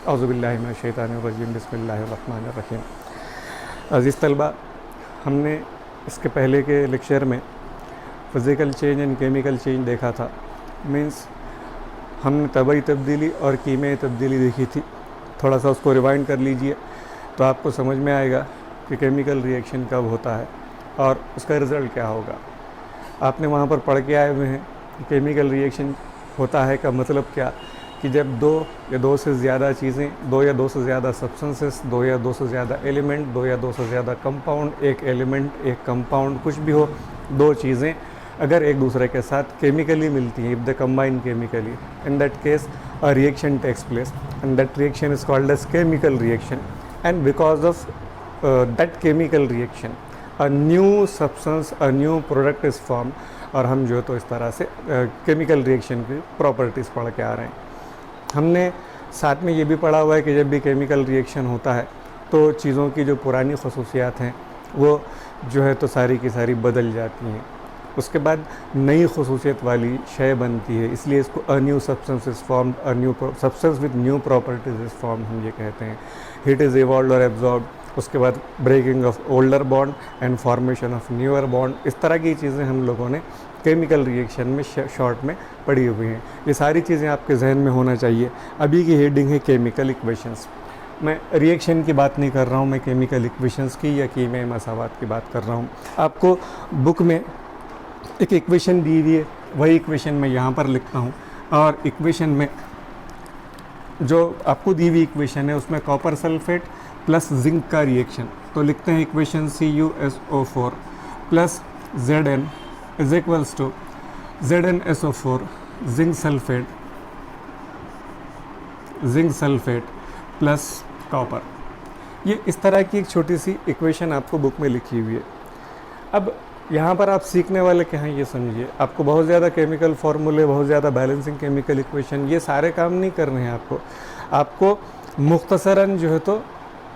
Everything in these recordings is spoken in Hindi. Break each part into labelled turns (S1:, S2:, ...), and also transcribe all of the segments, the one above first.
S1: औज़ुबिल्लाहि मिनश्शैतानिर्रजीम बिस्मिल्लाहिर्रहमानिर्रहीम। अज़ीज़ तलबा, हमने इसके पहले के लेक्चर में physical change and chemical change देखा था। मीन्स हमने तबई तब्दीली और कीमियाई तब्दीली देखी थी। थोड़ा सा उसको रिवाइंड कर लीजिए तो आपको समझ में आएगा कि केमिकल रिएक्शन कब होता है और उसका रिज़ल्ट क्या होगा। आपने वहाँ पर पढ़ के आए हुए हैं कि केमिकल रिएक्शन होता है का मतलब क्या, कि जब दो या दो से ज़्यादा चीज़ें, दो या दो से ज़्यादा सब्सटेंसेस, दो या दो से ज़्यादा एलिमेंट, दो या दो से ज़्यादा कंपाउंड, एक एलिमेंट एक कंपाउंड कुछ भी हो, दो चीज़ें अगर एक दूसरे के साथ केमिकली मिलती हैं, if they combine chemically, in that case a reaction takes place and that reaction is called as chemical reaction. And because of that chemical reaction a new substance, a new product is form. और हम जो है तो इस तरह से केमिकल रिएक्शन की प्रॉपर्टीज़ पढ़ के आ रहे हैं। हमने साथ में ये भी पढ़ा हुआ है कि जब भी केमिकल रिएक्शन होता है तो चीज़ों की जो पुरानी खसूसियात हैं वो जो है तो सारी की सारी बदल जाती हैं, उसके बाद नई खसूसियत वाली शय बनती है। इसलिए इसको a new substance is formed, a new substance with new properties is formed हम ये कहते हैं। हीट इज़ इवॉल्व्ड और एब्जॉर्ब्ड, उसके बाद breaking of older bond and formation of newer bond. इस तरह की चीज़ें हम लोगों ने केमिकल रिएक्शन में शॉर्ट में पढ़ी हुई हैं। ये सारी चीज़ें आपके जहन में होना चाहिए। अभी की हेडिंग है केमिकल इक्वेशंस। मैं रिएक्शन की बात नहीं कर रहा हूँ, मैं केमिकल इक्वेशंस की या कीमियाई मसावात की बात कर रहा हूँ। आपको बुक में एक इक्वेशन दी हुई है, वही इक्वेशन मैं यहाँ पर लिखता हूँ। और इक्वेशन में जो आपको दी हुई इक्वेशन है उसमें कॉपर सल्फेट प्लस जिंक का रिएक्शन, तो लिखते हैं equation CuSO4 plus Zn is equals to ZnSO4 zinc sulphate plus copper. ये इस तरह की एक छोटी सी इक्वेशन आपको बुक में लिखी हुई है। अब यहाँ पर आप सीखने वाले क्या हैं ये समझिए। आपको बहुत ज़्यादा केमिकल फार्मूले, बहुत ज़्यादा बैलेंसिंग केमिकल इक्वेशन, ये सारे काम नहीं करने हैं आपको मुख्तसरन जो है तो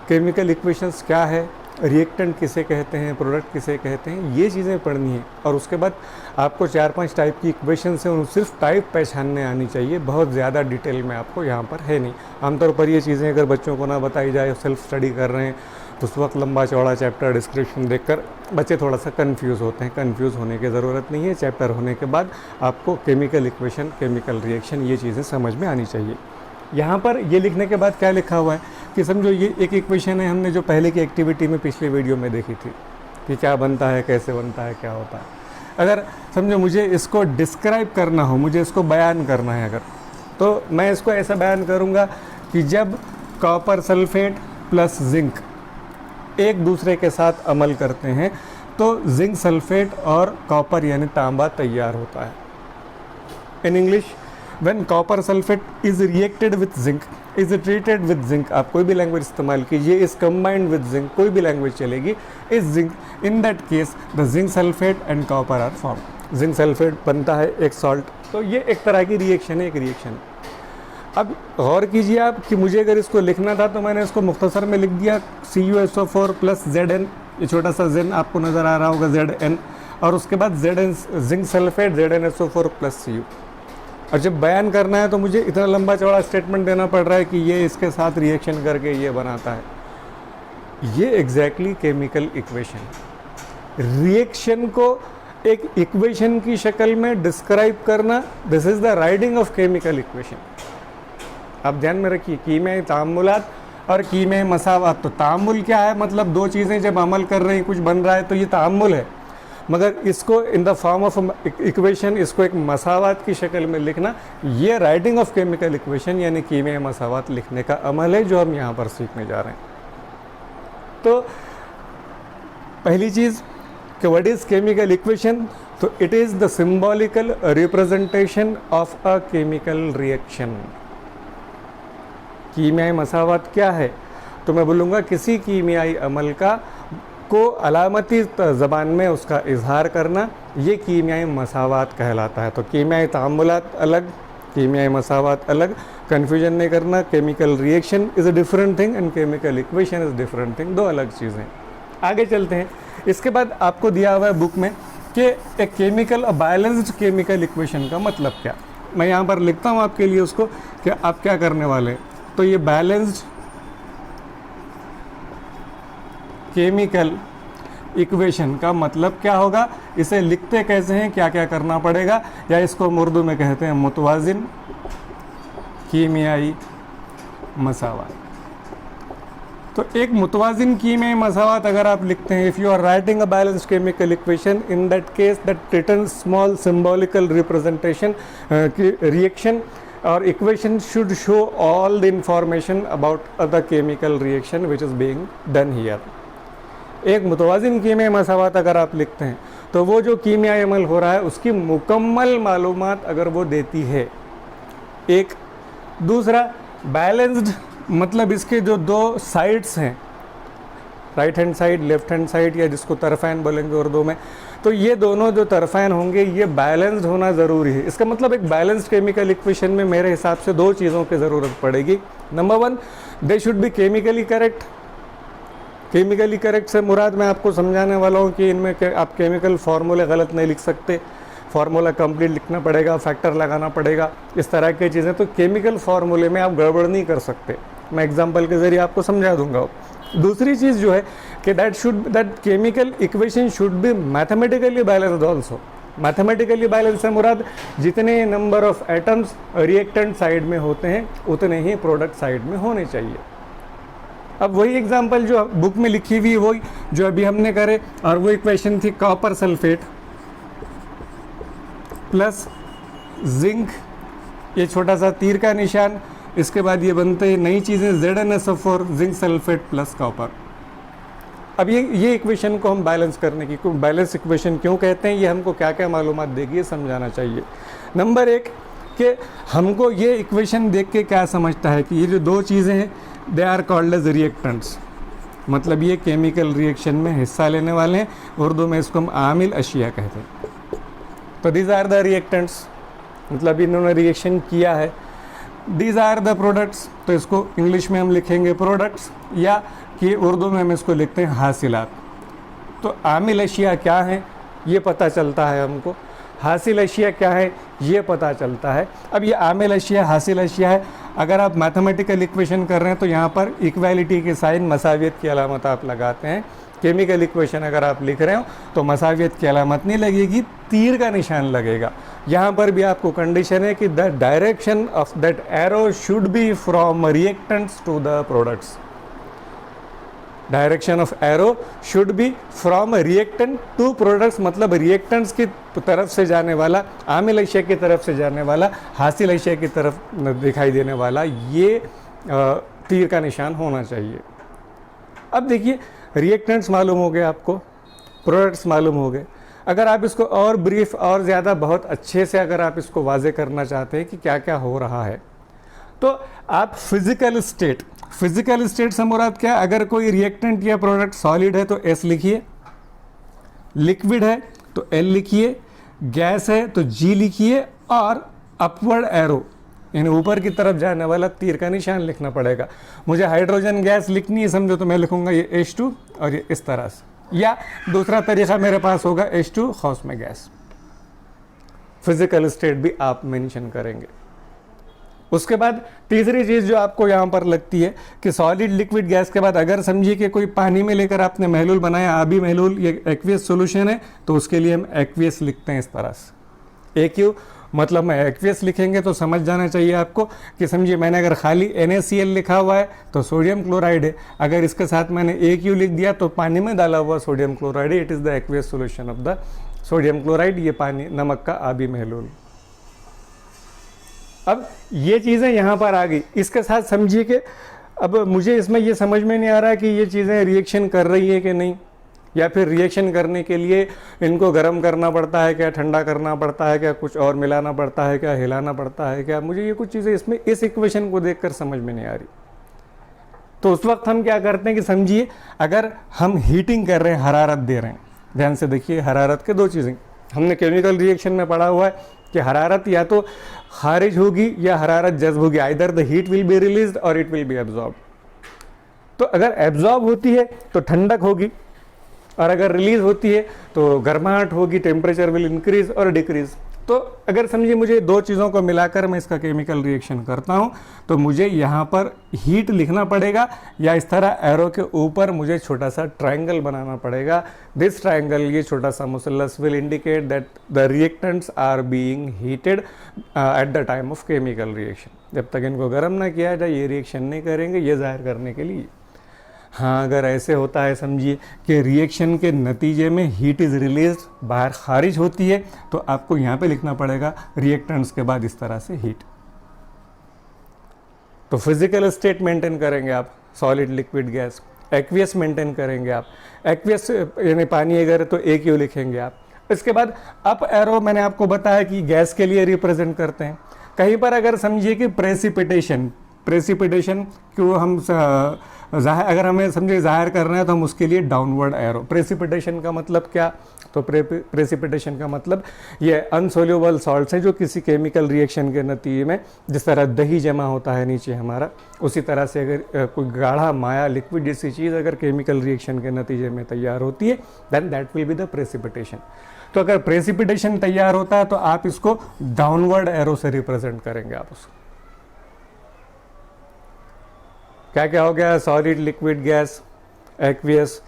S1: केमिकल इक्वेशंस क्या है, रिएक्टेंट किसे कहते हैं, प्रोडक्ट किसे कहते हैं, ये चीज़ें पढ़नी है। और उसके बाद आपको 4-5 टाइप की इक्वेशंस हैं, उन सिर्फ टाइप पहचानने आनी चाहिए। बहुत ज़्यादा डिटेल में आपको यहाँ पर है नहीं। आमतौर पर ये चीज़ें अगर बच्चों को ना बताई जाए, सेल्फ स्टडी कर रहे हैं, तो उस वक्त लंबा चौड़ा चैप्टर डिस्क्रिप्शन देखकर बच्चे थोड़ा सा कंफ्यूज होते हैं। कंफ्यूज होने की ज़रूरत नहीं है। चैप्टर होने के बाद आपको केमिकल इक्वेशन, केमिकल रिएक्शन, ये चीज़ें समझ में आनी चाहिए। यहाँ पर ये लिखने के बाद क्या लिखा हुआ है कि समझो ये एक इक्वेशन है, हमने जो पहले की एक्टिविटी में पिछले वीडियो में देखी थी कि क्या बनता है, कैसे बनता है, क्या होता है। अगर समझो मुझे इसको डिस्क्राइब करना हो, मुझे इसको बयान करना है अगर, तो मैं इसको ऐसा बयान करूँगा कि जब कॉपर सल्फेट प्लस जिंक एक दूसरे के साथ अमल करते हैं तो जिंक सल्फेट और कॉपर यानी तांबा तैयार होता है। In English, when copper sulphate is reacted with zinc, is treated with zinc, आप कोई भी लैंग्वेज इस्तेमाल कीजिए, इज कंबाइंड विथ जिंक, कोई भी लैंग्वेज चलेगी, is zinc, in that case the zinc sulphate and copper are form. Zinc sulphate बनता है एक सॉल्ट। तो ये एक तरह की रिएक्शन है, एक रिएक्शन। अब गौर कीजिए आप कि मुझे अगर इसको लिखना था तो मैंने इसको मुख्तसर में लिख दिया CuSO4 प्लस Zn, ये छोटा सा Zn आपको नज़र आ रहा होगा, Zn, और उसके बाद zinc sulphate ZnSO4 plus Cu। और जब बयान करना है तो मुझे इतना लंबा चौड़ा स्टेटमेंट देना पड़ रहा है कि ये इसके साथ रिएक्शन करके ये बनाता है। ये एग्जैक्टली केमिकल इक्वेशन। रिएक्शन को एक इक्वेशन की शक्ल में डिस्क्राइब करना, this is the writing of chemical equation. आप ध्यान में रखिए, कीमियाई तामुलात और कीमियाई मसावात। तो तामुल क्या है, मतलब दो चीज़ें जब अमल कर रही हैं, कुछ बन रहा है, तो ये तामुल है। मगर इसको in the form of equation, इसको एक मसावात की शक्ल में लिखना, ये राइटिंग ऑफ केमिकल इक्वेशन यानी कीमियाई मसावात लिखने का अमल है जो हम यहाँ पर सीखने जा रहे हैं। तो पहली चीज़ कि व्हाट इज़ केमिकल इक्वेशन, तो it is the symbolical representation of a chemical reaction. कीमियाई मसावात क्या है, तो मैं बोलूँगा किसी कीमियाई अमल को अलामती ज़बान में उसका इजहार करना, ये कीमियाई मसावात कहलाता है। तो कीमियाई तामुलात अलग, कीमियाई मसावात अलग, कन्फ्यूजन नहीं करना। Chemical reaction is a different thing and chemical equation is different thing, दो अलग चीज़ें। आगे चलते हैं। इसके बाद आपको दिया हुआ है बुक में कि एक केमिकल, बैलेंस्ड केमिकल इक्वेशन का मतलब क्या। मैं यहाँ पर लिखता हूँ आपके लिए उसको कि आप क्या करने वाले हैं। तो ये बैलेंस्ड केमिकल इक्वेशन का मतलब क्या होगा, इसे लिखते कैसे हैं, क्या क्या करना पड़ेगा, या इसको हम उर्दू में कहते हैं मुतवाजिन कीमियाई मसावात। तो एक मुतवाजिन कीमियाई मसावात अगर आप लिखते हैं, if you are writing a balanced chemical equation, in that case that return small symbolical representation reaction और equation should show all the information about the chemical reaction which is being done here. एक मुतवाजिन कीमियाई मसावात अगर आप लिखते हैं तो वो जो कीमियाई अमल हो रहा है उसकी मुकम्मल मालूमात अगर वो देती है। एक दूसरा बैलेंस्ड मतलब इसके जो दो साइड्स हैं, right hand side, left hand side, या जिसको तरफ़ैन बोलेंगे उर्दू में, तो ये दोनों जो तरफ़ैन होंगे ये बैलेंस्ड होना ज़रूरी है। इसका मतलब एक बैलेंस्ड केमिकल इक्वेशन में मेरे हिसाब से दो चीज़ों की ज़रूरत पड़ेगी। Number one, they should be chemically correct. Chemically correct से मुराद मैं आपको समझाने वाला हूँ कि इनमें आप केमिकल फार्मूले गलत नहीं लिख सकते, फार्मूला कंप्लीट लिखना पड़ेगा, फैक्टर लगाना पड़ेगा, इस तरह की चीज़ें। तो केमिकल फार्मूले में आप गड़बड़ नहीं कर सकते, मैं एग्जांपल के ज़रिए आपको समझा दूंगा। दूसरी चीज़ जो है कि that chemical equation should be mathematically balanced also. Mathematically balance से मुराद जितने number of atoms reactant side में होते हैं उतने ही प्रोडक्ट साइड में होने चाहिए। अब वही एग्जांपल जो बुक में लिखी हुई वही जो अभी हमने करे, और वो इक्वेशन थी कॉपर सल्फेट प्लस जिंक, ये छोटा सा तीर का निशान, इसके बाद ये बनते हैं नई चीज़ें ZnSO4 zinc sulphate plus copper. अब ये इक्वेशन को हम बैलेंस करने की, बैलेंस इक्वेशन क्यों कहते हैं, ये हमको क्या क्या मालूमात देगी ये समझाना चाहिए। नंबर एक कि हमको ये इक्वेशन देख के क्या समझता है कि ये जो दो चीज़ें हैं they are called as reactants, मतलब ये केमिकल रिएक्शन में हिस्सा लेने वाले हैं, उर्दू में इसको हम आमिल अशिया कहते हैं। तो दीज आर द रिएक्टेंट्स, मतलब इन्होंने रिएक्शन किया है। दीज आर द प्रोडक्ट्स, तो इसको इंग्लिश में हम लिखेंगे प्रोडक्ट्स, या कि उर्दू में हम इसको लिखते हैं हासिलात। तो आमिल अशिया क्या है ये पता चलता है हमको, हासिल अशिया क्या है ये पता चलता है। अब ये आमिल अशिया हासिल अशिया है, अगर आप मैथमेटिकल इक्वेशन कर रहे हैं तो यहाँ पर इक्वालिटी के साइन मसावियत की अलामत आप लगाते हैं। केमिकल इक्वेशन अगर आप लिख रहे हो तो मसावियत की अलामत नहीं लगेगी, तीर का निशान लगेगा। यहाँ पर भी आपको कंडीशन है कि the direction of that arrow should be from reactants to the products. Direction of arrow should be from reactant to products, मतलब रिएक्टेंट्स की तरफ से जाने वाला, आमिल अशिया की तरफ से जाने वाला, हासिल अशिया की तरफ दिखाई देने वाला, ये तीर का निशान होना चाहिए। अब देखिए रिएक्टेंट्स मालूम हो गए आपको, प्रोडक्ट्स मालूम हो गए। अगर आप इसको और ब्रीफ और ज़्यादा बहुत अच्छे से अगर आप इसको वाजे करना चाहते हैं कि क्या क्या हो रहा है, तो आप फिजिकल स्टेट से मुराद क्या है, अगर कोई रिएक्टेंट या प्रोडक्ट सॉलिड है तो S लिखिए, लिक्विड है तो L लिखिए, गैस है तो G लिखिए, और अपवर्ड एरो यानी ऊपर की तरफ जाने वाला तीर का निशान लिखना पड़ेगा। मुझे हाइड्रोजन गैस लिखनी है समझो, तो मैं लिखूंगा ये H2 और ये इस तरह से, या दूसरा तरीका मेरे पास होगा H2 खौस में गैस। फिजिकल स्टेट भी आप मेंशन करेंगे। उसके बाद तीसरी चीज़ जो आपको यहाँ पर लगती है कि सॉलिड लिक्विड गैस के बाद अगर समझिए कि कोई पानी में लेकर आपने महलूल बनाया, आबी महलूल, ये एक्वियस सॉल्यूशन है, तो उसके लिए हम एक्वियस लिखते हैं इस तरह से। AQ मतलब मैं एक्वियस लिखेंगे तो समझ जाना चाहिए आपको कि समझिए मैंने अगर खाली NaCl लिखा हुआ है तो सोडियम क्लोराइड है, अगर इसके साथ मैंने AQ लिख दिया तो पानी में डाला हुआ सोडियम क्लोराइड है, it is the aqueous solution of the sodium chloride, ये पानी नमक का आबी महलूल। अब ये चीज़ें यहाँ पर आ गई, इसके साथ समझिए कि अब मुझे इसमें ये समझ में नहीं आ रहा कि ये चीज़ें रिएक्शन कर रही है कि नहीं, या फिर रिएक्शन करने के लिए इनको गर्म करना पड़ता है क्या, ठंडा करना पड़ता है क्या, कुछ और मिलाना पड़ता है क्या, हिलाना पड़ता है क्या, मुझे ये कुछ चीज़ें इसमें इस इक्वेशन को देखकर समझ में नहीं आ रही। तो उस वक्त हम क्या करते हैं कि समझिए अगर हम हीटिंग कर रहे हैं, हरारत दे रहे हैं, ध्यान से देखिए, हरारत के दो चीज़ें हमने केमिकल रिएक्शन में पढ़ा हुआ है कि हरारत या तो खारिज होगी या हरारत जज्ब होगी, either the heat will be released और इट विल बी एब्जॉर्ब। तो अगर एब्जॉर्ब होती है तो ठंडक होगी, और अगर रिलीज होती है तो गर्माहट होगी, टेम्परेचर विल इंक्रीज और डिक्रीज। तो अगर समझिए मुझे दो चीज़ों को मिलाकर मैं इसका केमिकल रिएक्शन करता हूँ, तो मुझे यहाँ पर हीट लिखना पड़ेगा, या इस तरह एरो के ऊपर मुझे छोटा सा ट्रायंगल बनाना पड़ेगा। दिस ट्रायंगल, ये छोटा सा मुसल्लस, will indicate that the reactants are being heated at the time of chemical reaction. जब तक इनको गर्म ना किया जाए ये रिएक्शन नहीं करेंगे, ये जाहिर करने के लिए। हाँ, अगर ऐसे होता है समझिए कि रिएक्शन के नतीजे में हीट इज़ रिलीज, बाहर खारिज होती है, तो आपको यहाँ पे लिखना पड़ेगा रिएक्टेंट्स के बाद इस तरह से हीट। तो फिजिकल स्टेट मेंटेन करेंगे आप, solid, liquid, gas. Aqueous maintain करेंगे आप, एक्वियस यानी पानी अगर तो एक ही लिखेंगे आप। इसके बाद अप एरो मैंने आपको बताया कि गैस के लिए रिप्रेजेंट करते हैं। कहीं पर अगर समझिए कि प्रेसिपिटेशन क्यों हम अगर हमें समझिए जाहिर करना है तो हम उसके लिए डाउनवर्ड एरो। प्रेसिपिटेशन का मतलब क्या? तो प्रेसिपिटेशन का मतलब ये अनसोल्यूबल सॉल्ट्स हैं जो किसी केमिकल रिएक्शन के नतीजे में, जिस तरह दही जमा होता है नीचे हमारा, उसी तरह से अगर कोई गाढ़ा माया लिक्विड जैसी चीज़ अगर केमिकल रिएक्शन के नतीजे में तैयार होती है, then that will be the precipitation. तो अगर प्रेसिपिटेशन तैयार होता है तो आप इसको डाउनवर्ड एरो से रिप्रेजेंट करेंगे आप उसको। क्या क्या हो गया? Solid, liquid, gas, aqueous,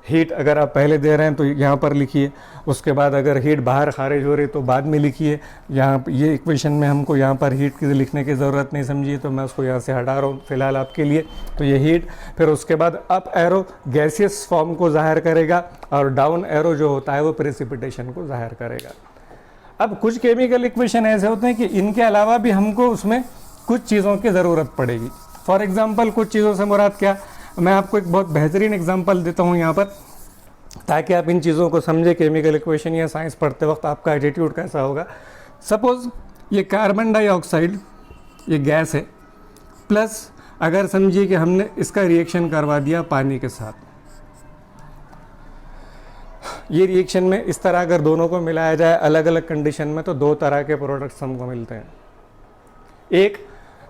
S1: heat अगर आप पहले दे रहे हैं तो यहाँ पर लिखिए। उसके बाद अगर हीट बाहर खारिज हो रही तो बाद में लिखिए। यहाँ ये इक्वेशन में हमको यहाँ पर हीट की लिखने की ज़रूरत नहीं समझिए, तो मैं उसको यहाँ से हटा रहा हूँ फिलहाल आपके लिए। तो ये हीट, फिर उसके बाद अप एरो गैसियस फॉर्म को ज़ाहिर करेगा, और डाउन एरो जो होता है वो प्रेसिपिटेशन को ज़ाहिर करेगा। अब कुछ केमिकल इक्वेशन ऐसे होते हैं कि इनके अलावा भी हमको उसमें कुछ चीज़ों की ज़रूरत पड़ेगी। फॉर एग्जाम्पल, कुछ चीज़ों से मुराद क्या? मैं आपको एक बहुत बेहतरीन एग्जांपल देता हूँ यहाँ पर, ताकि आप इन चीज़ों को समझे। केमिकल इक्वेशन या साइंस पढ़ते वक्त आपका एटीट्यूड कैसा होगा। सपोज़ ये कार्बन डाइऑक्साइड, ये गैस है, प्लस अगर समझिए कि हमने इसका रिएक्शन करवा दिया पानी के साथ। ये रिएक्शन में इस तरह अगर दोनों को मिलाया जाए अलग अलग कंडीशन में, तो दो तरह के प्रोडक्ट्स हमको मिलते हैं। एक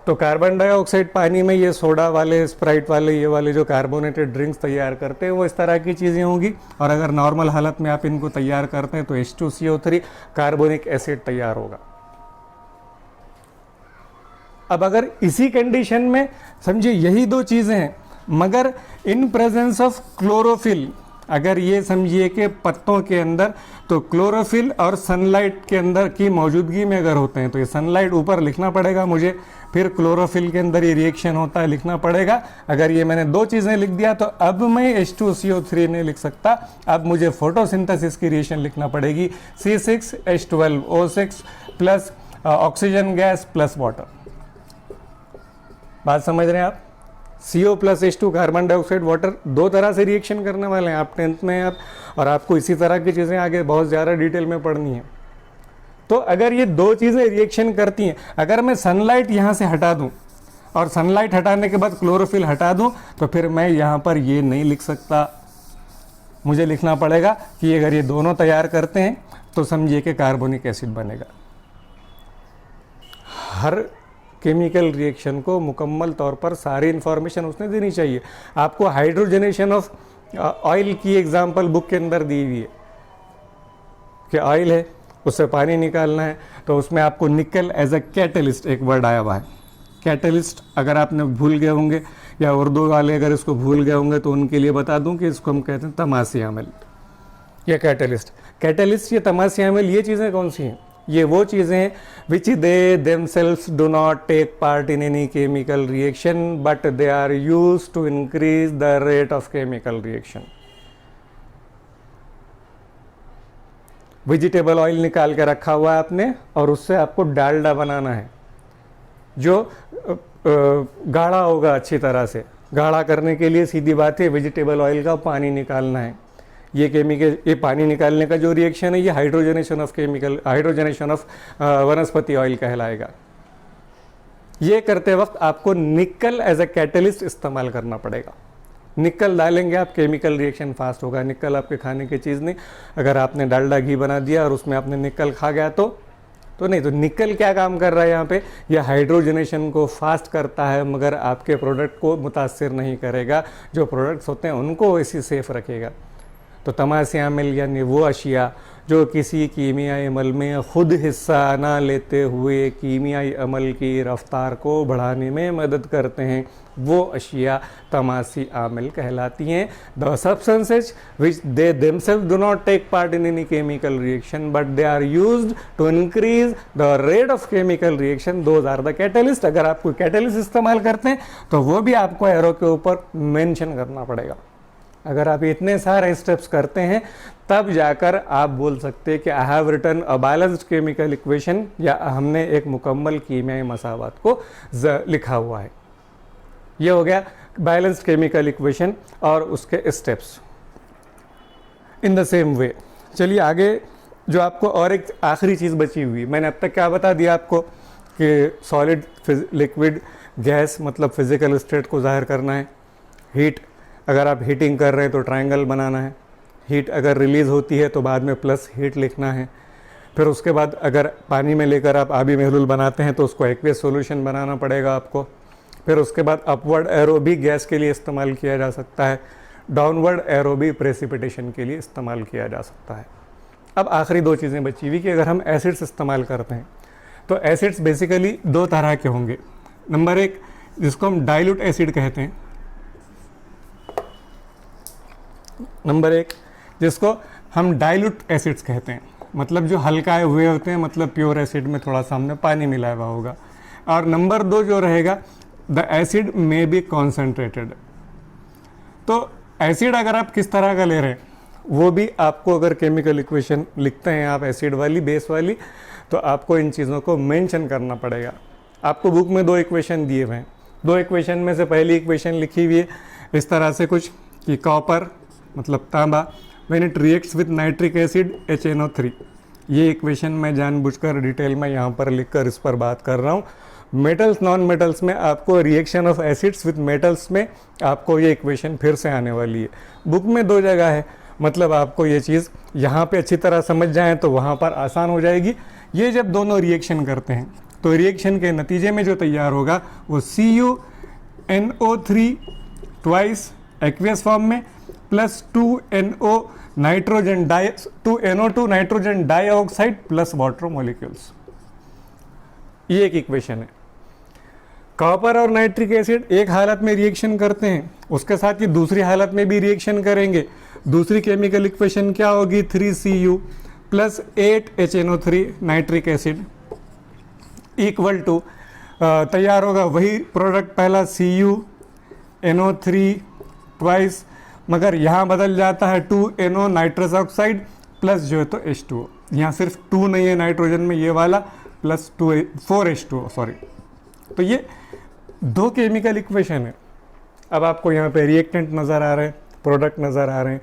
S1: तो कार्बन डाइऑक्साइड पानी में ये सोडा वाले, स्प्राइट वाले, ये वाले जो कार्बोनेटेड ड्रिंक्स तैयार करते हैं वो इस तरह की चीज़ें होंगी। और अगर नॉर्मल हालत में आप इनको तैयार करते हैं तो H2CO3 कार्बोनिक एसिड तैयार होगा। अब अगर इसी कंडीशन में समझिए यही दो चीज़ें हैं, मगर इन प्रेजेंस ऑफ क्लोरोफिल, अगर ये समझिए कि पत्तों के अंदर, तो क्लोरोफिल और सनलाइट के अंदर की मौजूदगी में अगर होते हैं, तो ये सनलाइट ऊपर लिखना पड़ेगा मुझे, फिर क्लोरोफिल के अंदर ये रिएक्शन होता है लिखना पड़ेगा। अगर ये मैंने दो चीज़ें लिख दिया तो अब मैं H2CO3 नहीं लिख सकता, अब मुझे फोटोसिंथेसिस की रिएक्शन लिखना पड़ेगी, C6H12O6 plus oxygen gas plus water. बात समझ रहे हैं आप? CO plus H2 carbon dioxide water, दो तरह से रिएक्शन करने वाले हैं आप 10th में आप, और आपको इसी तरह की चीज़ें आगे बहुत ज़्यादा डिटेल में पढ़नी है। तो अगर ये दो चीज़ें रिएक्शन करती हैं, अगर मैं सनलाइट यहाँ से हटा दूँ और सनलाइट हटाने के बाद क्लोरोफिल हटा दूँ, तो फिर मैं यहाँ पर ये नहीं लिख सकता। मुझे लिखना पड़ेगा कि अगर ये दोनों तैयार करते हैं तो समझिए कि कार्बोनिक एसिड बनेगा। हर केमिकल रिएक्शन को मुकम्मल तौर पर सारी इंफॉर्मेशन उसने देनी चाहिए। आपको हाइड्रोजनेशन ऑफ ऑयल की एग्जांपल बुक के अंदर दी हुई है कि ऑयल है, उससे पानी निकालना है, तो उसमें आपको निकल एज अ कैटलिस्ट एक वर्ड आया हुआ है। कैटलिस्ट अगर आपने भूल गए होंगे, या उर्दू वाले अगर इसको भूल गए होंगे, तो उनके लिए बता दूं कि इसको हम कहते हैं तमासी अमल या कैटलिस्ट या तमासी अमल। ये चीज़ें कौन सी हैं? ये वो चीज़ें हैं which they themselves do not take part in any chemical reaction, but they are used to increase the rate of chemical reaction. Vegetable oil निकाल के रखा हुआ है आपने, और उससे आपको डालडा बनाना है जो गाढ़ा होगा। अच्छी तरह से गाढ़ा करने के लिए सीधी बात है वेजिटेबल ऑयल का पानी निकालना है। ये केमिकल, ये पानी निकालने का जो रिएक्शन है, ये हाइड्रोजनेशन ऑफ वनस्पति ऑयल कहलाएगा। ये करते वक्त आपको निकल एज अ कैटलिस्ट इस्तेमाल करना पड़ेगा। निकल डालेंगे आप, केमिकल रिएक्शन फास्ट होगा। निकल आपके खाने की चीज़ नहीं। अगर आपने डालडा घी बना दिया और उसमें आपने निकल खा गया तो नहीं। तो निकल क्या काम कर रहा है यहाँ पे? यह हाइड्रोजनेशन को फास्ट करता है, मगर आपके प्रोडक्ट को मुतासिर नहीं करेगा। जो प्रोडक्ट्स होते हैं उनको इसी सेफ रखेगा। तो तमासी आमिल यानी वो अशिया जो किसी कीमियाई अमल में खुद हिस्सा न लेते हुए कीमियाई अमल की रफ्तार को बढ़ाने में मदद करते हैं, वो अशिया तमासी आमिल कहलाती हैं। The substances which they themselves do not take part in any chemical reaction but they are used to increase the rate of chemical reaction, those are the catalyst। अगर आप कोई कैटलिस्ट इस्तेमाल करते हैं तो वो भी आपको एरो के ऊपर मेंशन करना पड़ेगा। अगर आप इतने सारे स्टेप्स करते हैं तब जाकर आप बोल सकते हैं कि I have written a balanced chemical equation, या हमने एक मुकम्मल कीमियाई मसावत को लिखा हुआ है। ये हो गया बैलेंस्ड केमिकल इक्वेशन और उसके steps. In the same way चलिए आगे, जो आपको और एक आखिरी चीज़ बची हुई, मैंने अब तक क्या बता दिया आपको कि सॉलिड, लिक्विड, गैस मतलब फिजिकल स्टेट को जाहिर करना है। हीट, अगर आप हीटिंग कर रहे हैं तो ट्रायंगल बनाना है। हीट अगर रिलीज़ होती है तो बाद में प्लस हीट लिखना है। फिर उसके बाद अगर पानी में लेकर आप आबी महलूल बनाते हैं तो उसको एक्वेस सॉल्यूशन बनाना पड़ेगा आपको। फिर उसके बाद अपवर्ड एरो भी गैस के लिए इस्तेमाल किया जा सकता है, डाउनवर्ड एरो भी प्रेसिपिटेशन के लिए इस्तेमाल किया जा सकता है। अब आखिरी दो चीज़ें बची हुई कि अगर हम एसिड्स इस्तेमाल करते हैं तो एसिड्स बेसिकली दो तरह के होंगे। नंबर एक, जिसको हम डाइल्यूट एसिड कहते हैं, नंबर एक जिसको हम डाइल्यूट एसिड्स कहते हैं, मतलब जो हल्काए हुए होते हैं, मतलब प्योर एसिड में थोड़ा सा हमने पानी मिलाया हुआ होगा। और नंबर दो जो रहेगा, द एसिड में बी कॉन्सेंट्रेटेड। तो एसिड अगर आप किस तरह का ले रहे हैं वो भी आपको, अगर केमिकल इक्वेशन लिखते हैं आप एसिड वाली, बेस वाली, तो आपको इन चीज़ों को मेंशन करना पड़ेगा। आपको बुक में दो इक्वेशन दिए हुए हैं, दो इक्वेशन में से पहली इक्वेशन लिखी हुई है इस तरह से कुछ कि कॉपर मतलब तांबा when it reacts with nitric acid HNO3। ये इक्वेशन मैं जानबूझकर डिटेल में यहाँ पर लिखकर इस पर बात कर रहा हूँ। मेटल्स, नॉन मेटल्स में आपको reaction of acids with metals में आपको ये इक्वेशन फिर से आने वाली है। बुक में दो जगह है, मतलब आपको ये चीज़ यहाँ पे अच्छी तरह समझ जाएं तो वहाँ पर आसान हो जाएगी। ये जब दोनों रिएक्शन करते हैं तो रिएक्शन के नतीजे में जो तैयार होगा वो CuNO3 ट्वाइस एक्वियस फॉर्म में plus 2NO nitrogen 2NO2 nitrogen dioxide plus water molecules. ये एक इक्वेशन है। कॉपर और नाइट्रिक एसिड एक हालत में रिएक्शन करते हैं, उसके साथ ये दूसरी हालत में भी रिएक्शन करेंगे। दूसरी केमिकल इक्वेशन क्या होगी, 3Cu plus 8HNO3 nitric acid equal to तैयार होगा वही प्रोडक्ट पहला CuNO3 ट्वाइस, मगर यहाँ बदल जाता है 2NO नाइट्रस ऑक्साइड प्लस जो है तो H2O। यहाँ सिर्फ 2 नहीं है नाइट्रोजन में, ये वाला प्लस 4H2O सॉरी। तो ये दो केमिकल इक्वेशन है। अब आपको यहाँ पे रिएक्टेंट नज़र आ रहे हैं, प्रोडक्ट नज़र आ रहे हैं।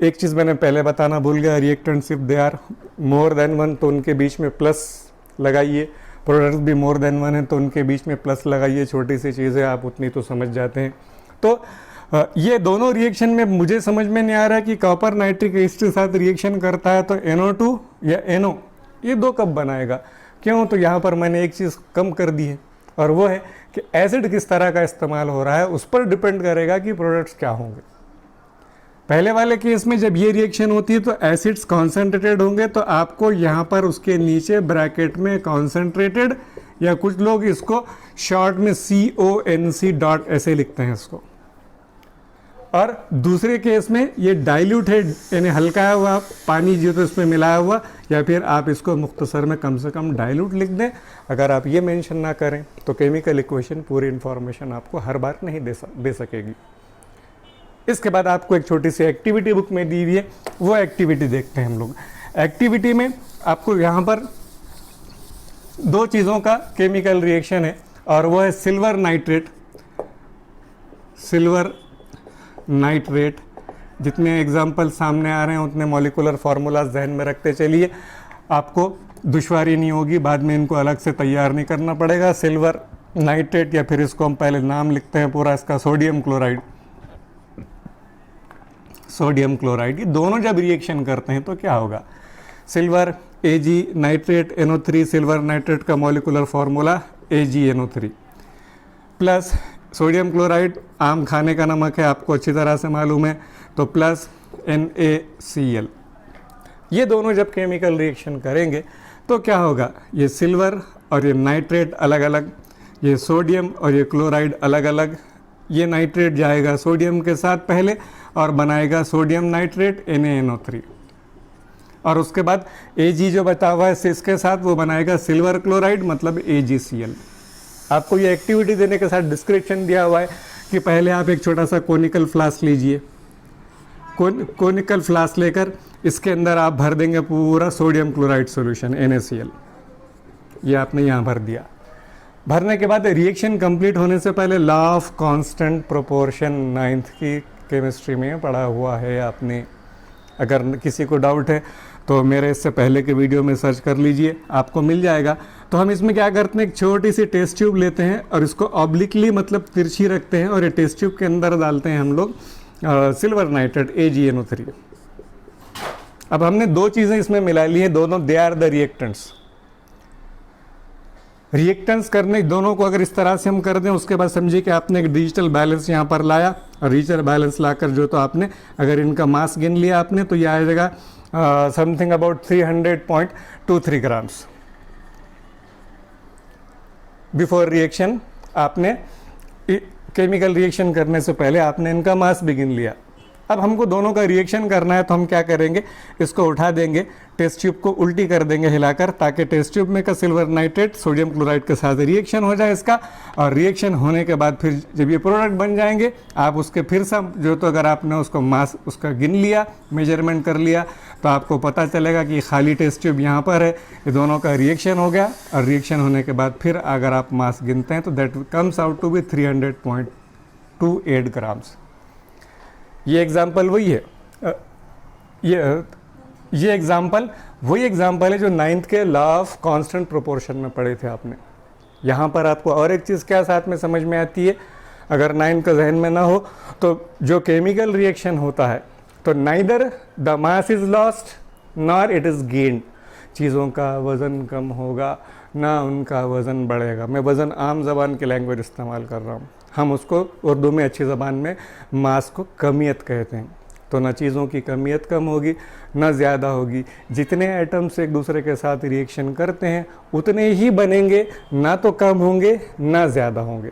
S1: एक चीज़ मैंने पहले बताना भूल गया, रिएक्टेंट सिर्फ they are more than one तो उनके बीच में प्लस लगाइए, प्रोडक्ट भी मोर देन वन है तो उनके बीच में प्लस लगाइए। छोटी सी चीज़ है, आप उतनी तो समझ जाते हैं। तो ये दोनों रिएक्शन में मुझे समझ में नहीं आ रहा कि कॉपर नाइट्रिक एसिड के साथ रिएक्शन करता है तो NO2 या NO ये दो कब बनाएगा, क्यों? तो यहाँ पर मैंने एक चीज़ कम कर दी है और वो है कि एसिड किस तरह का इस्तेमाल हो रहा है, उस पर डिपेंड करेगा कि प्रोडक्ट्स क्या होंगे। पहले वाले केस में जब ये रिएक्शन होती है तो एसिड्स कॉन्सेंट्रेटेड होंगे, तो आपको यहाँ पर उसके नीचे ब्रैकेट में कॉन्सेंट्रेटेड, या कुछ लोग इसको शॉर्ट में CONC डॉट ऐसे लिखते हैं इसको। और दूसरे केस में ये डाइल्यूट है, यानी हल्का हुआ पानी जो तो इसमें मिलाया हुआ, या फिर आप इसको मुख्तसर में कम से कम डाइल्यूट लिख दें। अगर आप ये मेंशन ना करें तो केमिकल इक्वेशन पूरी इन्फॉर्मेशन आपको हर बार नहीं दे सकेगी। इसके बाद आपको एक छोटी सी एक्टिविटी बुक में दी हुई है, वो एक्टिविटी देखते हैं हम लोग। एक्टिविटी में आपको यहाँ पर दो चीज़ों का केमिकल रिएक्शन है और वो है सिल्वर नाइट्रेट। जितने एग्जाम्पल सामने आ रहे हैं उतने मॉलिकुलर फार्मूलाज जहन में रखते चलिए, आपको दुश्वारी नहीं होगी, बाद में इनको अलग से तैयार नहीं करना पड़ेगा। सिल्वर नाइट्रेट, या फिर इसको हम पहले नाम लिखते हैं पूरा इसका, सोडियम क्लोराइड। ये दोनों जब रिएक्शन करते हैं तो क्या होगा, silver Ag nitrate NO3, silver nitrate का molecular formula AgNO3 plus sodium chloride, आम खाने का नमक है, आपको अच्छी तरह से मालूम है, तो प्लस NaCl ये दोनों जब केमिकल रिएक्शन करेंगे तो क्या होगा, ये सिल्वर और ये नाइट्रेट अलग अलग, ये सोडियम और ये क्लोराइड अलग अलग, ये नाइट्रेट जाएगा सोडियम के साथ पहले और बनाएगा सोडियम नाइट्रेट NaNO3, और उसके बाद Ag जो बचा हुआ है इसके साथ वो बनाएगा सिल्वर क्लोराइड मतलब AgCl। आपको ये एक्टिविटी देने के साथ डिस्क्रिप्शन दिया हुआ है कि पहले आप एक छोटा सा कोनिकल फ्लास्क लीजिए, कोनिकल फ्लास्क लेकर इसके अंदर आप भर देंगे पूरा सोडियम क्लोराइड सॉल्यूशन NaCl, ये आपने यहाँ भर दिया। भरने के बाद रिएक्शन कंप्लीट होने से पहले law of constant proportion 9th की केमिस्ट्री में पढ़ा हुआ है आपने। अगर किसी को डाउट है तो मेरे इससे पहले के वीडियो में सर्च कर लीजिए, आपको मिल जाएगा। तो हम इसमें क्या करते हैं, एक छोटी सी टेस्ट ट्यूब लेते हैं और इसको ऑब्लिकली मतलब तिरछी रखते हैं और ये टेस्ट ट्यूब के अंदर डालते हैं हम लोग सिल्वर नाइट्रेट AgNO3। अब हमने दो चीज़ें इसमें मिला ली हैं, दोनों दे आर द रिएक्टेंट्स करने दोनों को अगर इस तरह से हम कर दें, उसके बाद समझिए कि आपने एक डिजिटल बैलेंस यहाँ पर लाया और डिजिटल बैलेंस लाकर जो तो आपने अगर इनका मास गिन लिया आपने तो ये आ जाएगा something about 300.23 grams. Before reaction आपने केमिकल रिएक्शन करने से पहले आपने इनका मास भी गिन लिया। अब हमको दोनों का रिएक्शन करना है तो हम क्या करेंगे, इसको उठा देंगे, टेस्ट ट्यूब को उल्टी कर देंगे हिलाकर, ताकि टेस्ट ट्यूब में का सिल्वर नाइट्रेट सोडियम क्लोराइड के साथ रिएक्शन हो जाए इसका, और रिएक्शन होने के बाद फिर जब ये प्रोडक्ट बन जाएंगे आप उसके फिर से जो तो अगर आपने उसको मास उसका गिन लिया, मेजरमेंट कर लिया, तो आपको पता चलेगा कि खाली टेस्ट ट्यूब यहाँ पर है, ये दोनों का रिएक्शन हो गया, और रिएक्शन होने के बाद फिर अगर आप मास गिनते हैं तो that comes out to be 300.28 grams. ये एग्जाम्पल वही है, ये एग्जाम्पल वही एग्जाम्पल है जो 9th के लॉ ऑफ कांस्टेंट प्रोपोर्शन में पढ़े थे आपने। यहाँ पर आपको और एक चीज़ क्या साथ में समझ में आती है, अगर 9 का जहन में ना हो तो जो केमिकल रिएक्शन होता है तो neither the mass is lost nor it is gained, चीज़ों का वज़न कम होगा ना उनका वज़न बढ़ेगा। मैं वज़न आम ज़बान की लैंग्वेज इस्तेमाल कर रहा हूँ, हम उसको उर्दू में अच्छी ज़बान में मास को कमियत कहते हैं। तो ना चीज़ों की कमियत कम होगी ना ज़्यादा होगी, जितने एटम्स एक दूसरे के साथ रिएक्शन करते हैं उतने ही बनेंगे, ना तो कम होंगे ना ज़्यादा होंगे।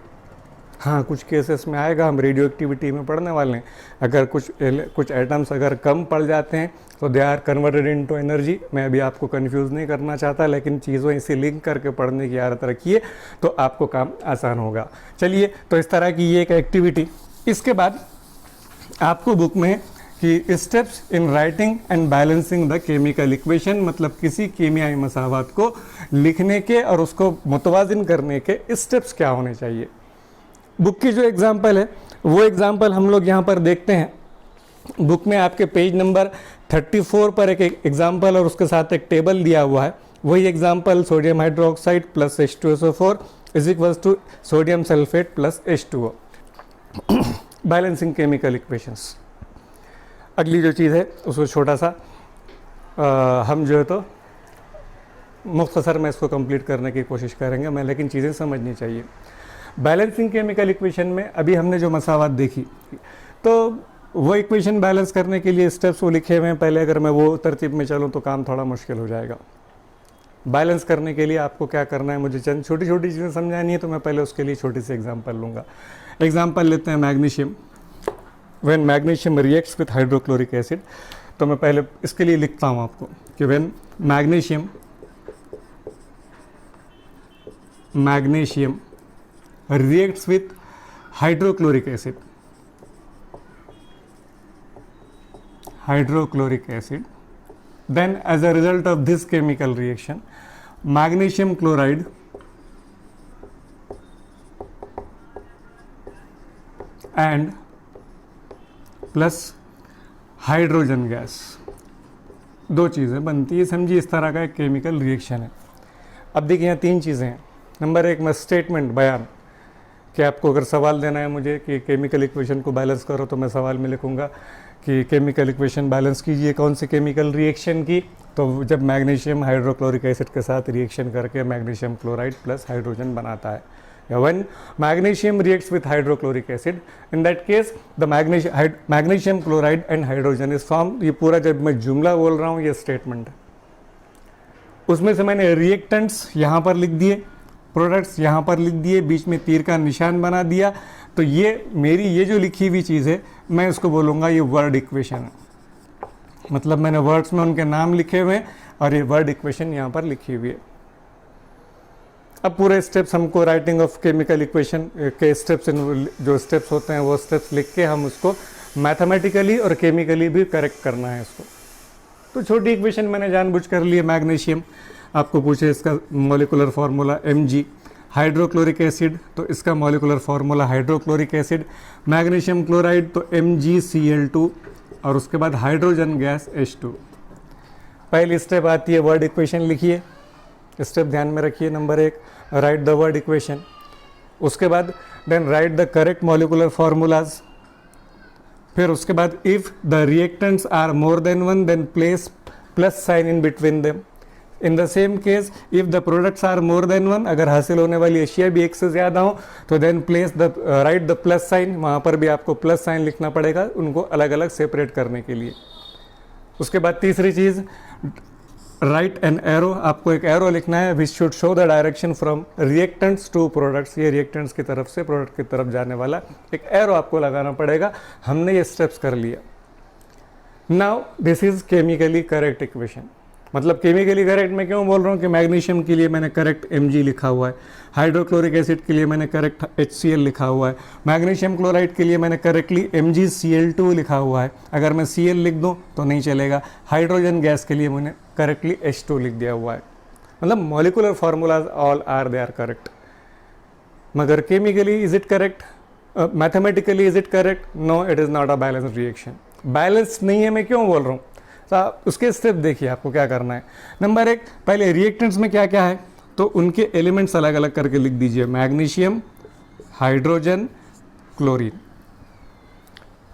S1: हाँ, कुछ केसेस में आएगा, हम रेडियो एक्टिविटी में पढ़ने वाले हैं, अगर कुछ एटम्स अगर कम पड़ जाते हैं तो they are converted into energy. मैं अभी आपको कंफ्यूज नहीं करना चाहता, लेकिन चीज़ों इसे लिंक करके पढ़ने की आदत रखिए तो आपको काम आसान होगा। चलिए, तो इस तरह की ये एक एक्टिविटी। इसके बाद आपको बुक में कि steps in writing and balancing the chemical equation, मतलब किसी कीमियाई मसावात को लिखने के और उसको मुतवाज़िन करने के स्टेप्स क्या होने चाहिए। बुक की जो एग्जाम्पल है वो एग्जाम्पल हम लोग यहाँ पर देखते हैं। बुक में आपके पेज नंबर 34 पर एक एग्जाम्पल और उसके साथ एक टेबल दिया हुआ है। वही example sodium hydroxide plus H2SO4 is equals to sodium sulphate plus H2O, balancing chemical equations. अगली जो चीज़ है उसको छोटा सा हम जो है तो मुख्तसर में इसको कंप्लीट करने की कोशिश करेंगे मैं, लेकिन चीज़ें समझनी चाहिए। बैलेंसिंग केमिकल इक्वेशन में अभी हमने जो मसावत देखी तो वो इक्वेशन बैलेंस करने के लिए स्टेप्स वो लिखे हुए हैं पहले। अगर मैं वो तरतीब में चलूँ तो काम थोड़ा मुश्किल हो जाएगा। बैलेंस करने के लिए आपको क्या करना है, मुझे चंद छोटी छोटी चीज़ें समझानी है, तो मैं पहले उसके लिए छोटी सी एग्जांपल लूँगा। एग्जांपल लेते हैं magnesium. When magnesium reacts with hydrochloric acid, तो मैं पहले इसके लिए लिखता हूँ आपको कि when magnesium reacts with hydrochloric acid, then as a result of this chemical reaction magnesium chloride and plus hydrogen gas, दो चीज़ें बनती है। समझिए इस तरह का एक केमिकल रिएक्शन है। अब देखिए यहाँ तीन चीज़ें हैं। नंबर एक मैं स्टेटमेंट बयान कि आपको अगर सवाल देना है मुझे कि केमिकल इक्वेशन को बैलेंस करो, तो मैं सवाल में लिखूंगा कि केमिकल इक्वेशन बैलेंस कीजिए कौन सी केमिकल रिएक्शन की, तो जब मैग्नीशियम हाइड्रोक्लोरिक एसिड के साथ रिएक्शन करके मैग्नीशियम क्लोराइड प्लस हाइड्रोजन बनाता है। when magnesium reacts with hydrochloric acid, in that case the magnesium chloride and hydrogen is formed. ये पूरा जब मैं जुमला बोल रहा हूँ ये स्टेटमेंट है, उसमें से मैंने रिएक्टेंट्स यहाँ पर लिख दिए, प्रोडक्ट्स यहाँ पर लिख दिए, बीच में तीर का निशान बना दिया। तो ये मेरी ये जो लिखी हुई चीज़ है मैं इसको बोलूँगा ये वर्ड इक्वेशन है, मतलब मैंने वर्ड्स में उनके नाम लिखे हुए हैं और ये वर्ड इक्वेशन यहाँ पर लिखी हुई है। अब पूरे स्टेप्स हमको राइटिंग ऑफ केमिकल इक्वेशन के स्टेप्स, जो स्टेप्स होते हैं वो स्टेप्स लिख के हम उसको मैथमेटिकली और केमिकली भी करेक्ट करना है इसको। तो छोटी इक्वेशन मैंने जानबूझ कर ली है। मैग्नीशियम आपको पूछे इसका molecular formula Mg, hydrochloric acid तो इसका molecular formula hydrochloric acid, magnesium chloride तो MgCl2 और उसके बाद हाइड्रोजन गैस H2। पहली स्टेप आती है वर्ड इक्वेशन लिखिए, स्टेप ध्यान में रखिए। Number 1 write the word equation, उसके बाद then write the correct molecular formulas, फिर उसके बाद if the reactants are more than one then place plus sign in between them. In the same case if the products are more than one, अगर हासिल होने वाली एशिया भी एक से ज़्यादा हो तो then place the right the plus sign, वहाँ पर भी आपको प्लस साइन लिखना पड़ेगा उनको अलग अलग सेपरेट करने के लिए। उसके बाद तीसरी चीज़ राइट एन एरो, आपको एक एरो लिखना है which should show the direction from reactants to products, ये रिएक्टेंट्स की तरफ से प्रोडक्ट की तरफ जाने वाला एक एरो आपको लगाना पड़ेगा। हमने ये स्टेप्स कर लिया। Now this is chemically correct equation, मतलब केमिकली करेक्ट मैं क्यों बोल रहा हूँ कि मैग्नीशियम के लिए मैंने करेक्ट Mg लिखा हुआ है, हाइड्रोक्लोरिक एसिड के लिए मैंने करेक्ट HCl लिखा हुआ है, मैग्नीशियम क्लोराइड के लिए मैंने करेक्टली MgCl2 लिखा हुआ है। अगर मैं Cl लिख दूँ तो नहीं चलेगा। हाइड्रोजन गैस के लिए मैंने करेक्टली H2 लिख दिया हुआ है। मतलब molecular formulas all are they are correct, मगर chemically is it correct, mathematically is it correct? No, it is not a balance reaction. Balance नहीं है मैं क्यों बोल रहा हूँ, तो उसके स्टेप देखिए आपको क्या करना है। नंबर 1 पहले रिएक्टेंट्स में क्या क्या है तो उनके एलिमेंट्स अलग अलग करके लिख दीजिए, मैग्नीशियम, हाइड्रोजन, क्लोरीन।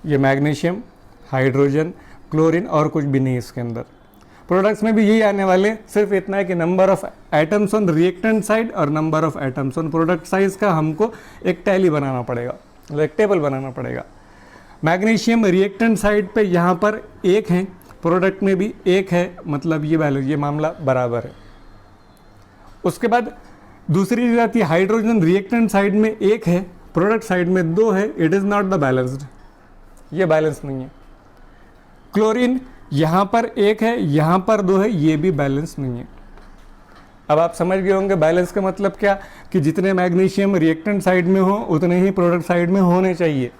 S1: ये मैग्नीशियम, हाइड्रोजन, क्लोरीन और कुछ भी नहीं इसके अंदर। प्रोडक्ट्स में भी यही आने वाले, सिर्फ इतना है कि number of atoms on reactant side और number of atoms on product size का हमको एक टैली बनाना पड़ेगा, मतलब एक टेबल बनाना पड़ेगा। मैग्नीशियम रिएक्टेंट साइड पे यहाँ पर 1 है, प्रोडक्ट में भी 1 है, मतलब ये वैल्यू, ये मामला बराबर है। उसके बाद दूसरी चीज आती है हाइड्रोजन रिएक्टेंट साइड में 1 है, प्रोडक्ट साइड में 2 है, it is not the balanced, ये बैलेंस नहीं है। क्लोरीन यहाँ पर 1 है, यहाँ पर 2 है, ये भी बैलेंस नहीं है। अब आप समझ गए होंगे बैलेंस का मतलब क्या, कि जितने मैग्नीशियम रिएक्टेंट साइड में हो उतने ही प्रोडक्ट साइड में होने चाहिए,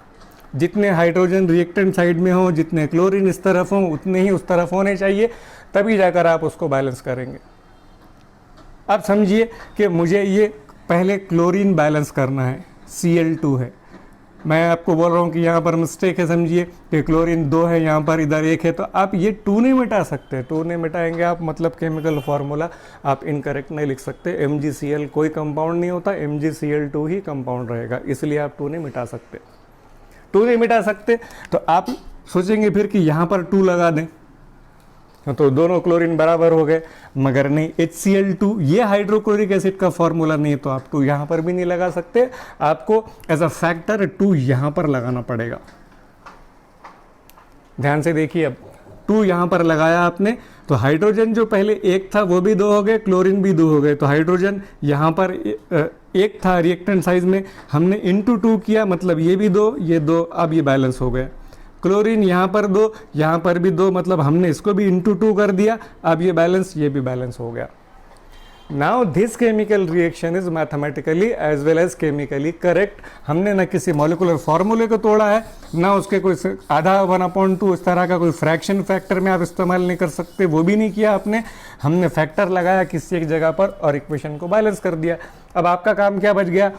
S1: जितने हाइड्रोजन रिएक्टेंट साइड में हो, जितने क्लोरीन इस तरफ हो उतने ही उस तरफ होने चाहिए, तभी जाकर आप उसको बैलेंस करेंगे। अब समझिए कि मुझे ये पहले क्लोरीन बैलेंस करना है, Cl2 है, मैं आपको बोल रहा हूँ कि यहाँ पर मिस्टेक है, समझिए कि क्लोरीन 2 है, यहाँ पर इधर 1 है, तो आप ये 2 नहीं मिटा सकते, 2 नहीं मिटाएंगे आप, मतलब केमिकल फार्मूला आप इनकरेक्ट नहीं लिख सकते। MgCl कोई कंपाउंड नहीं होता, MgCl2 ही कंपाउंड रहेगा, इसलिए आप 2 नहीं मिटा सकते। 2 नहीं मिटा सकते तो आप सोचेंगे फिर कि यहाँ पर 2 लगा दें तो दोनों क्लोरीन बराबर हो गए, मगर नहीं, HCl2 ये हाइड्रोक्लोरिक एसिड का फॉर्मूला नहीं है, तो आप 2 यहाँ पर भी नहीं लगा सकते, आपको एज अ फैक्टर 2 यहाँ पर लगाना पड़ेगा। ध्यान से देखिए, अब 2 यहाँ पर लगाया आपने तो हाइड्रोजन जो पहले 1 था वो भी 2 हो गए, क्लोरीन भी 2 हो गए, तो हाइड्रोजन यहाँ पर 1 था रिएक्टेंट साइज में, हमने इंटू 2 किया, मतलब ये भी 2, ये 2, अब ये बैलेंस हो गया। क्लोरीन यहाँ पर 2, यहाँ पर भी 2, मतलब हमने इसको भी इंटू 2 कर दिया, अब ये बैलेंस, ये भी बैलेंस हो गया। Now this chemical reaction is mathematically as well as chemically correct. हमने ना किसी मॉलिकुलर फार्मूले को तोड़ा है, ना उसके कोई आधा 1/2 इस तरह का कोई फ्रैक्शन फैक्टर में आप इस्तेमाल नहीं कर सकते, वो भी नहीं किया आपने। हमने फैक्टर लगाया किसी एक जगह पर और इक्वेशन को बैलेंस कर दिया। अब आपका काम क्या बच गया,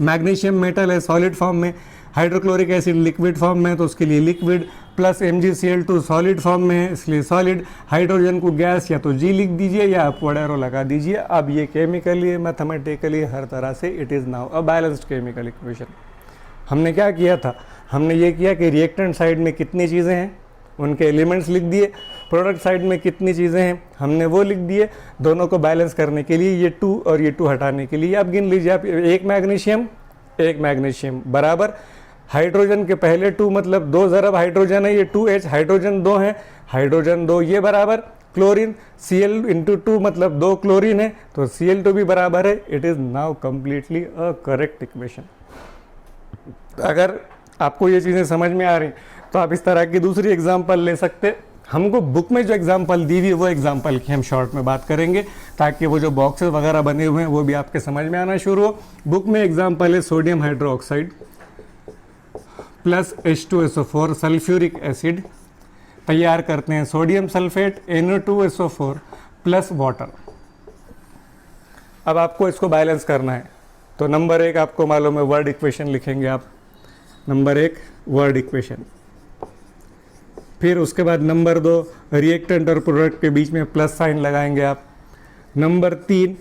S1: मैग्नीशियम मेटल है सॉलिड फॉर्म में, हाइड्रोक्लोरिक एसिड लिक्विड फॉर्म में, तो उसके लिए liquid, plus MgCl2 solid form में है इसलिए सॉलिड, हाइड्रोजन को गैस या तो G लिख दीजिए या आप एरो लगा दीजिए। अब ये केमिकली, मैथमेटिकली, हर तरह से it is now a balanced chemical equation. हमने क्या किया था, हमने ये किया कि रिएक्टेंट साइड में कितनी चीज़ें हैं उनके एलिमेंट्स लिख दिए, प्रोडक्ट साइड में कितनी चीज़ें हैं हमने वो लिख दिए। दोनों को बैलेंस करने के लिए ये 2 और ये 2 हटाने के लिए आप गिन लीजिए। आप एक मैग्नीशियम बराबर हाइड्रोजन के पहले 2 मतलब 2 ज़रब हाइड्रोजन है, ये 2H, हाइड्रोजन 2 है, हाइड्रोजन 2 ये बराबर क्लोरीन, Cl इंटू 2 मतलब 2 क्लोरीन है, तो Cl2 भी बराबर है। It is now completely a correct equation. अगर आपको ये चीज़ें समझ में आ रही तो आप इस तरह की दूसरी एग्जाम्पल ले सकते। हमको बुक में जो एग्जाम्पल दी हुई है वो एग्जाम्पल की हम शॉर्ट में बात करेंगे, ताकि वो जो बॉक्सेस वगैरह बने हुए हैं वो भी आपके समझ में आना शुरू हो। बुक में एग्जाम्पल है sodium hydroxide plus H2SO4 sulphuric acid तैयार करते हैं sodium sulphate NO2SO4 plus water. अब आपको इसको बैलेंस करना है, तो नंबर 1 आपको मालूम है वर्ड इक्वेशन लिखेंगे आप, नंबर 1 वर्ड इक्वेशन। फिर उसके बाद नंबर 2 रिएक्टेंट और प्रोडक्ट के बीच में प्लस साइन लगाएंगे आप। Number 3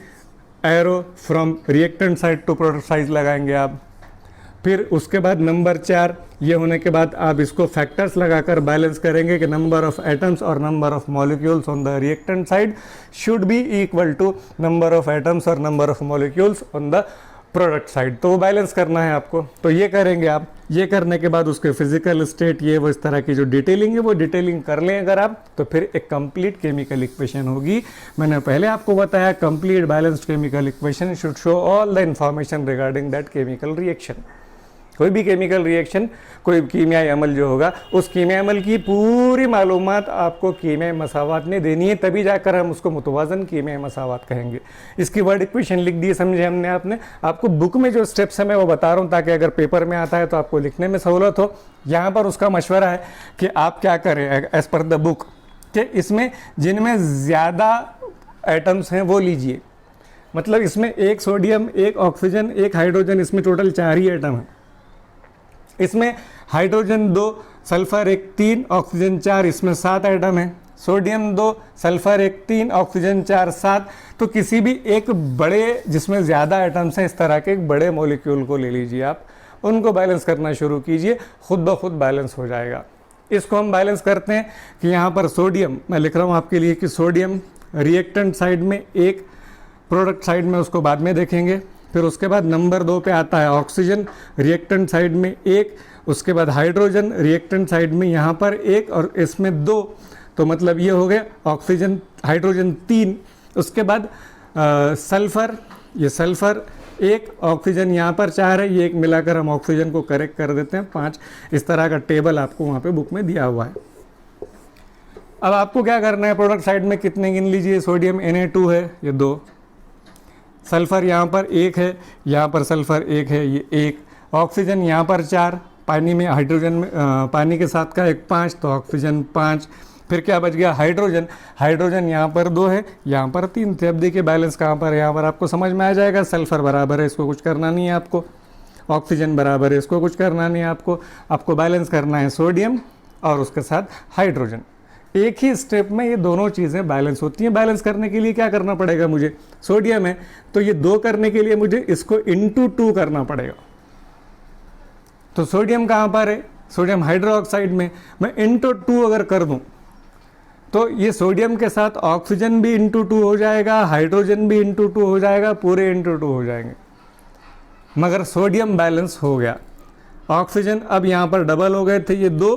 S1: arrow from reactant side to product side लगाएंगे आप। फिर उसके बाद नंबर 4 ये होने के बाद आप इसको फैक्टर्स लगाकर बैलेंस करेंगे कि नंबर ऑफ एटम्स और number of molecules on the reactant side should be equal to number of atoms और number of molecules on the product side. तो वो बैलेंस करना है आपको, तो ये करेंगे आप। ये करने के बाद उसके फिजिकल स्टेट ये वो इस तरह की जो डिटेलिंग है वो डिटेलिंग कर लें अगर आप, तो फिर एक कंप्लीट केमिकल इक्वेशन होगी। मैंने पहले आपको बताया complete balanced chemical equation should show all the information regarding that chemical reaction. कोई भी केमिकल रिएक्शन, कोई कीमियाई अमल जो होगा, उस कीमियाई अमल की पूरी मालूमात आपको कीमियाई मसावात ने देनी है, तभी जाकर हम उसको मुतवाज़न कीमियाई मसावात कहेंगे। इसकी वर्ड इक्वेशन लिख दी, समझे हमने। आपने आपको बुक में जो स्टेप्स है मैं वो बता रहा हूँ, ताकि अगर पेपर में आता है तो आपको लिखने में सहूलत हो। यहाँ पर उसका मशवरा है कि आप क्या करें एज पर द बुक, कि इसमें जिनमें ज़्यादा एटम्स हैं वो लीजिए। मतलब इसमें 1 सोडियम, 1 ऑक्सीजन, 1 हाइड्रोजन, इसमें टोटल 4 ही एटम हैं। इसमें हाइड्रोजन 2, सल्फर 1, 3, ऑक्सीजन 4, इसमें 7 एटम है। Sodium 2, sulphur 1, 3, oxygen 4, 7। तो किसी भी एक बड़े जिसमें ज़्यादा एटम्स हैं इस तरह के एक बड़े मॉलिक्यूल को ले लीजिए आप, उनको बैलेंस करना शुरू कीजिए, खुद ब खुद बैलेंस हो जाएगा। इसको हम बैलेंस करते हैं कि यहाँ पर सोडियम, मैं लिख रहा हूँ आपके लिए कि सोडियम रिएक्टेंट साइड में 1, प्रोडक्ट साइड में उसको बाद में देखेंगे। फिर उसके बाद नंबर 2 पे आता है ऑक्सीजन रिएक्टेंट साइड में 1, उसके बाद हाइड्रोजन रिएक्टेंट साइड में यहाँ पर 1 और इसमें 2, तो मतलब ये हो गया ऑक्सीजन हाइड्रोजन 3। उसके बाद सल्फ़र, ये सल्फ़र 1, ऑक्सीजन यहाँ पर 4 है, ये एक मिलाकर हम ऑक्सीजन को करेक्ट कर देते हैं 5। इस तरह का टेबल आपको वहाँ पे बुक में दिया हुआ है। अब आपको क्या करना है, प्रोडक्ट साइड में कितने गिन लीजिए। सोडियम Na2 है, ये 2, सल्फ़र यहाँ पर 1 है, यहाँ पर सल्फ़र 1 है, ये 1, ऑक्सीजन यहाँ पर 4, पानी में हाइड्रोजन में पानी के साथ का 5, तो ऑक्सीजन 5। फिर क्या बच गया, हाइड्रोजन, हाइड्रोजन यहाँ पर 2 है, यहाँ पर 3 थे। अब देखिए बैलेंस कहाँ पर है, यहाँ पर आपको समझ में आ जाएगा। सल्फ़र बराबर है, इसको कुछ करना नहीं है आपको, ऑक्सीजन बराबर है, इसको कुछ करना नहीं है आपको बैलेंस करना है सोडियम और उसके साथ हाइड्रोजन। एक ही स्टेप में ये दोनों चीज़ें बैलेंस होती हैं। बैलेंस करने के लिए क्या करना पड़ेगा मुझे, सोडियम है तो ये 2 करने के लिए मुझे इसको इंटू 2 करना पड़ेगा। तो सोडियम कहाँ पर है, सोडियम हाइड्रोक्साइड में, मैं इंटू 2 अगर कर दूं तो ये सोडियम के साथ ऑक्सीजन भी इंटू 2 हो जाएगा, हाइड्रोजन भी इंटू 2 हो जाएगा, पूरे इंटू 2 हो जाएंगे। मगर सोडियम बैलेंस हो गया। ऑक्सीजन अब यहाँ पर डबल हो गए थे, ये 2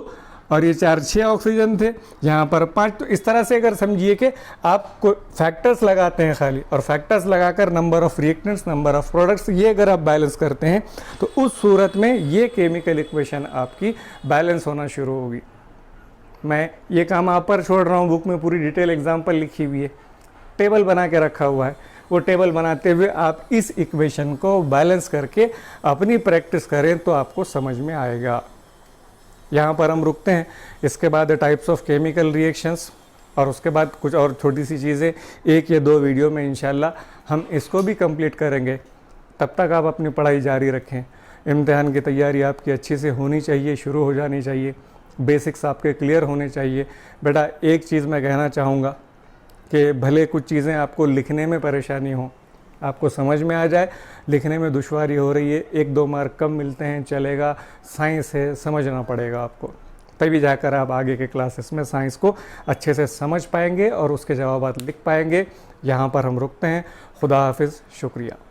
S1: और ये 4, 6 ऑक्सीजन थे, यहाँ पर 5। तो इस तरह से अगर समझिए कि आप फैक्टर्स लगाते हैं खाली, और फैक्टर्स लगाकर number of reactants, number of products, ये अगर आप बैलेंस करते हैं तो उस सूरत में ये केमिकल इक्वेशन आपकी बैलेंस होना शुरू होगी। मैं ये काम आप पर छोड़ रहा हूँ, बुक में पूरी डिटेल एग्जाम्पल लिखी हुई है, टेबल बना के रखा हुआ है। वो टेबल बनाते हुए आप इस इक्वेशन को बैलेंस करके अपनी प्रैक्टिस करें तो आपको समझ में आएगा। यहाँ पर हम रुकते हैं। इसके बाद टाइप्स ऑफ केमिकल रिएक्शंस, और उसके बाद कुछ और छोटी सी चीज़ें 1 या 2 वीडियो में इंशाल्लाह हम इसको भी कंप्लीट करेंगे। तब तक आप अपनी पढ़ाई जारी रखें। इम्तिहान की तैयारी आपकी अच्छे से होनी चाहिए, शुरू हो जानी चाहिए, बेसिक्स आपके क्लियर होने चाहिए। बेटा एक चीज़ मैं कहना चाहूँगा कि भले कुछ चीज़ें आपको लिखने में परेशानी हो, आपको समझ में आ जाए, लिखने में दुश्वारी हो रही है, 1-2 मार्क कम मिलते हैं, चलेगा, साइंस है, समझना पड़ेगा आपको। तभी जाकर आप आगे के क्लासेस में साइंस को अच्छे से समझ पाएंगे और उसके जवाब लिख पाएंगे। यहाँ पर हम रुकते हैं। खुदा हाफिज़, शुक्रिया।